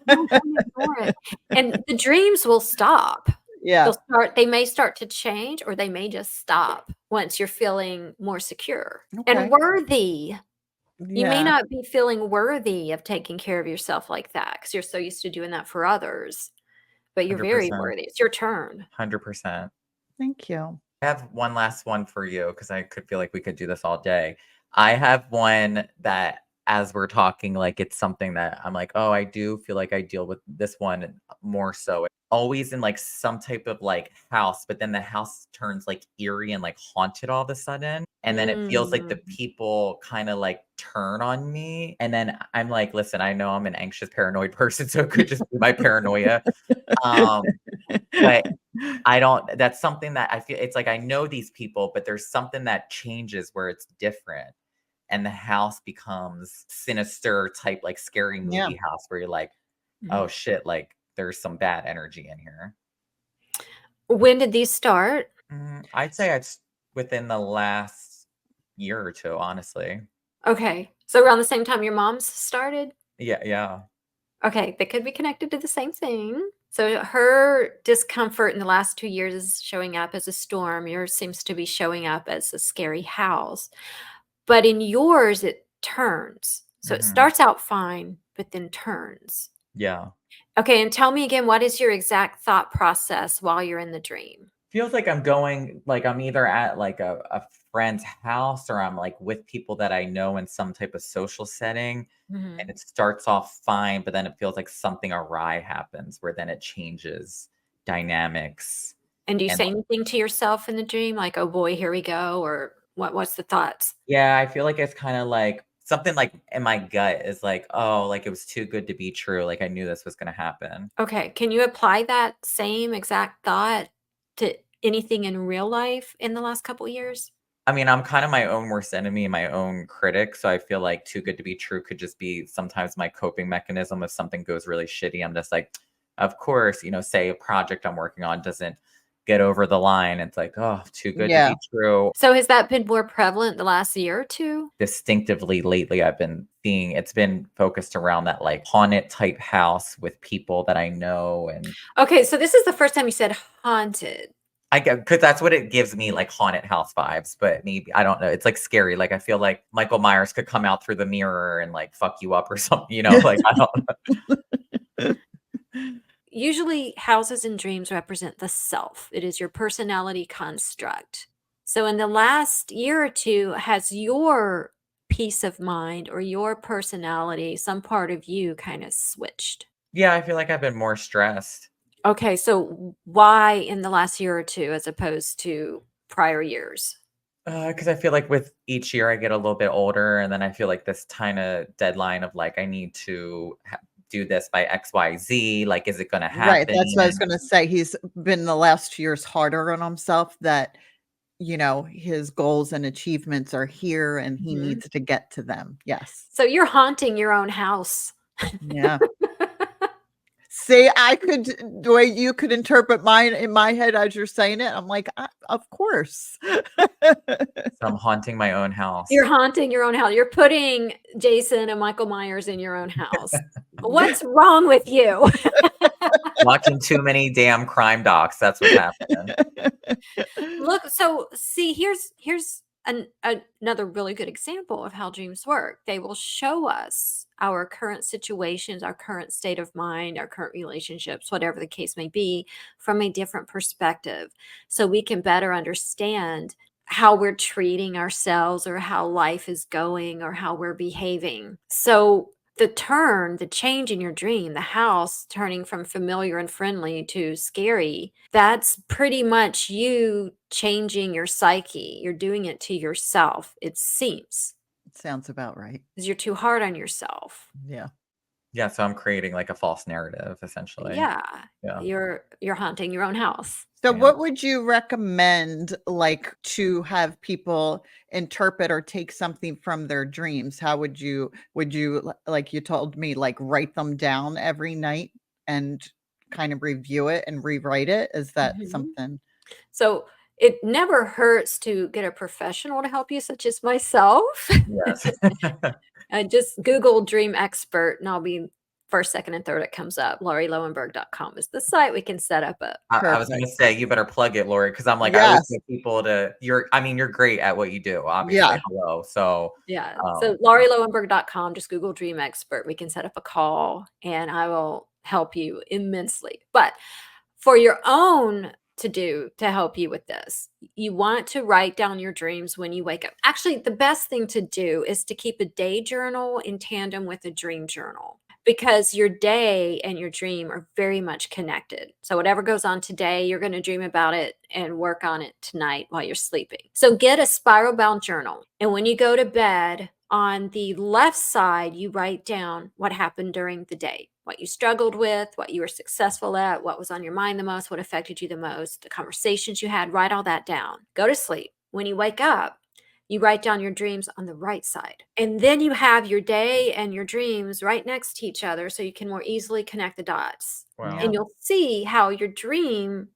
No, don't ignore it. And the dreams will stop. Yeah, They may start to change or they may just stop once you're feeling more secure and okay. worthy. You may Yeah, not be feeling worthy of taking care of yourself like that because you're so used to doing that for others, but you're very 100%. worthy. It's your turn. 100%. thank you. I have one last one for you because I could feel like we could do this all day. I have one that, as we're talking, like it's something that I'm like, oh, I do feel like I deal with this one more so. Always in like some type of like house, but then the house turns like eerie and like haunted all of a sudden. And then it feels like the Mm. people kind of like turn on me. And then I'm like, listen, I know I'm an anxious, paranoid person, so it could just be my paranoia. Um, but I don't that's something that I feel it's like I know these people, but there's something that changes where it's different. And the house becomes sinister type, like scary Yeah. movie house where you're like, oh Mhm. shit, like there's some bad energy in here. When did these start? I'd say it's within the last year or two, honestly. Okay. So around the same time your mom's started? Yeah, yeah. Okay, they could be connected to the same thing. So her discomfort in the last 2 years is showing up as a storm. Yours seems to be showing up as a scary house. But in yours, it turns. So it Mhm. starts out fine, but then turns. Yeah. Okay, and tell me again, what is your exact thought process while you're in the dream? Feels like I'm either at like a friend's house or I'm like with people that I know in some type of social setting. And Mhm. it starts off fine, but then it feels like something awry happens where then it changes dynamics. And do you And say anything to yourself in the dream like, "Oh boy, here we go," or what's the thoughts? yeah, I feel like it's kinda like something like in my gut is like, "Oh, like, it was too good to be true, like, I knew this was gonna happen." Okay, can you apply that same exact thought to anything in real life in the last couple years? I mean, I'm kinda my own worst enemy, my own critic, so I feel like too good to be true could just be sometimes my coping mechanism. If something goes really shitty, I'm just like, "Of course," say a project I'm working on doesn't get over the line, it's like, "Oh, too good to Yeah. be true." So has that been more prevalent the last year or 2? Distinctively lately, I've been seeing it's been focused around that, like, haunted type house with people that I know, and Okay, so this is the first time you said haunted. I get because that's what it gives me, like, haunted house vibes, but maybe I don't know, it's, like, scary, like, I feel like Michael Myers could come out through the mirror and, like, fuck you up or something, like, I don't know. Usually, houses and dreams represent the self. It is your personality construct. So, in the last year or 2, has your peace of mind or your personality, some part of you kind of switched? Yeah, I feel like I've been more stressed. Okay, so why in the last year or 2 as opposed to prior years? Because I feel like with each year I get a little bit older, and then I feel like this kinda deadline of, like, I need to do this by XYZ, like, is it gonna Right, happen? that's what I was gonna say. He's been the last 2 years harder on himself that, his goals and achievements are here and he Mhm. needs to get to them. Yes. So you're haunting your own house. Yeah. See, I could the way you could interpret mine in my head as you're saying it, I'm like, Of course." So I'm haunting my own You're house. haunting your own house. You're putting Jason and Michael Myers in your own house. What's wrong with you? Watching too many damn crime docs, that's what's happening. Look, so see, here's another really good example of how dreams work. They will show us our current situations, our current state of mind, our current relationships, whatever the case may be, from a different perspective, so we can better understand how we're treating ourselves or how life is going or how we're behaving. So the change in your dream, the house turning from familiar and friendly to scary, that's pretty much you changing your psyche. You're doing it to yourself, it seems, Sounds about right. because you're too hard on yourself. Yeah. Yeah, so I'm creating, like, a false narrative, essentially. Yeah, Yeah, you're haunting your own house. So yeah. what would you recommend, like, to have people interpret or take something from their dreams? How would you like you told me, like, write them down every night and kind of review it and rewrite it? Is that Mhm. something? So it never hurts to get a professional to help you, such as myself. Yes. Just Google dream expert, and I'll be first, second, and third it comes up. LauriLoewenberg.com is the site. We can set up a I was Perfect. gonna say, you better plug it, Lori, because 'cause I'm like, I always Yes. get people to you're great at what you do, obviously, Yeah. hello, so, yeah. So um, LauriLoewenberg.com, just Google dream expert. We can set up a call and I will help you immensely. But for your own to do to help you with this, you want to write down your dreams when you wake up. Actually, the best thing to do is to keep a day journal in tandem with a dream journal, because your day and your dream are very much connected. So whatever goes on today, you're going to dream about it and work on it tonight while you're sleeping. So get a spiral bound journal. And when you go to bed, On the left side, you write down what happened during the day, what you struggled with, what you were successful at, what was on your mind the most, what affected you the most, the conversations you had. Write all that down. Go to sleep. When you wake up, you write down your dreams on the right side. And then you have your day and your dreams right next to each other so you can more easily connect the dots. Wow. And you'll see how your dream,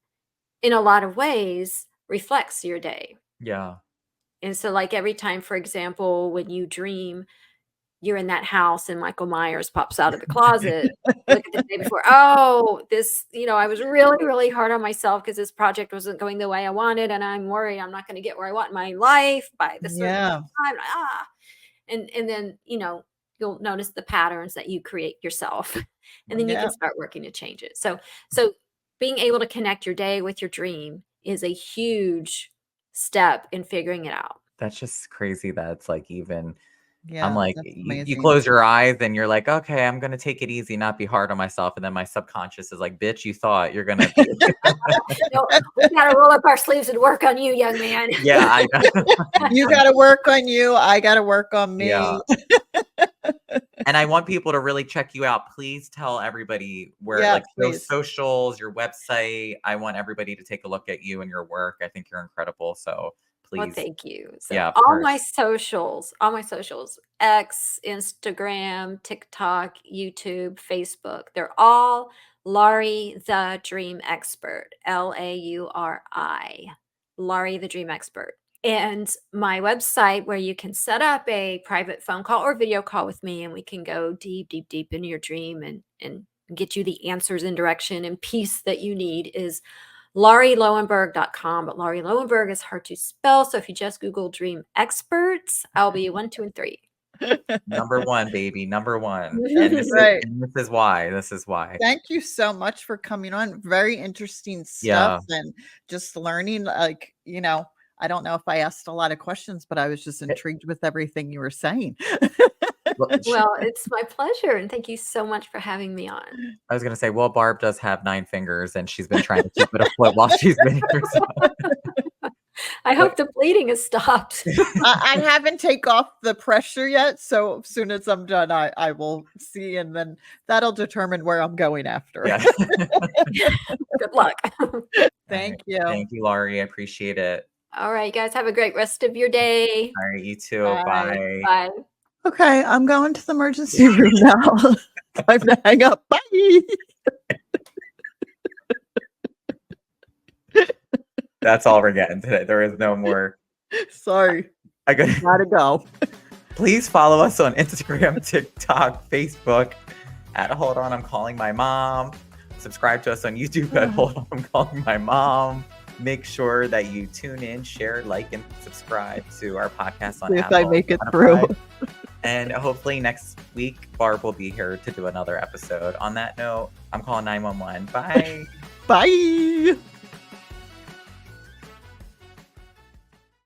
in a lot of ways, reflects your day. Yeah. And so, like, every time, for example, when you dream you're in that house and Michael Myers pops out of the closet, look at the day before, oh, this, I was really, really hard on myself because this project wasn't going the way I wanted. And I'm worried I'm not going to get where I want in my life by this certain time. And then, you'll notice the patterns that you create yourself. And then you can start working to change it. So being able to connect your day with your dream is a huge step in figuring it out. That's just crazy. That's like even Yeah, I'm like, that's you amazing. close your eyes and you're like, okay, I'm going to take it easy, not be hard on myself. And then my subconscious is like, bitch, you thought you're going to. No, we got to roll up our sleeves and work on you, young man. Yeah, I know. You got to work on you. I got to work on me. Yeah. And I want people to really check you out. Please tell everybody where, like, those socials, your website. I want everybody to take a look at you and your work. I think you're incredible. So please. Well, thank you. So yeah, all my socials, X, Instagram, TikTok, YouTube, Facebook, they're all Lauri the Dream Expert, Lauri, Lauri the Dream Expert. And my website, where you can set up a private phone call or video call with me, and we can go deep, deep, deep into your dream and get you the answers and direction and peace that you need, is LauriLoewenberg.com. But Lauri Loewenberg is hard to spell. So if you just Google Dream Experts, I'll be 1, 2, and 3. Number one, baby. Number one. And this, this is why. This is why. Thank you so much for coming on. Very interesting stuff. And just learning, like, I don't know if I asked a lot of questions, but I was just intrigued with everything you were saying. Well, it's my pleasure. And thank you so much for having me on. I was going to say, well, Barb does have 9 fingers and she's been trying to keep it afloat while she's been here. So. I hope the bleeding has stopped. I haven't taken off the pressure yet. So as soon as I'm done, I will see. And then that'll determine where I'm going after. Yeah. Good luck. Thank you. Thank you, Lauri. I appreciate it. All right, guys. Have a great rest of your day. All right. You too. Bye. Bye. Okay. I'm going to the emergency room now. Time to hang up. Bye. That's all we're getting today. There is no more. Sorry. I gotta go. Please follow us on Instagram, TikTok, Facebook at Hold On, I'm Calling My Mom. Subscribe to us on YouTube at Hold On, I'm Calling My Mom. Make sure that you tune in, share, like, and subscribe to our podcast on Apple. If I make it through. And hopefully next week, Barb will be here to do another episode. On that note, I'm calling 911. Bye. Bye.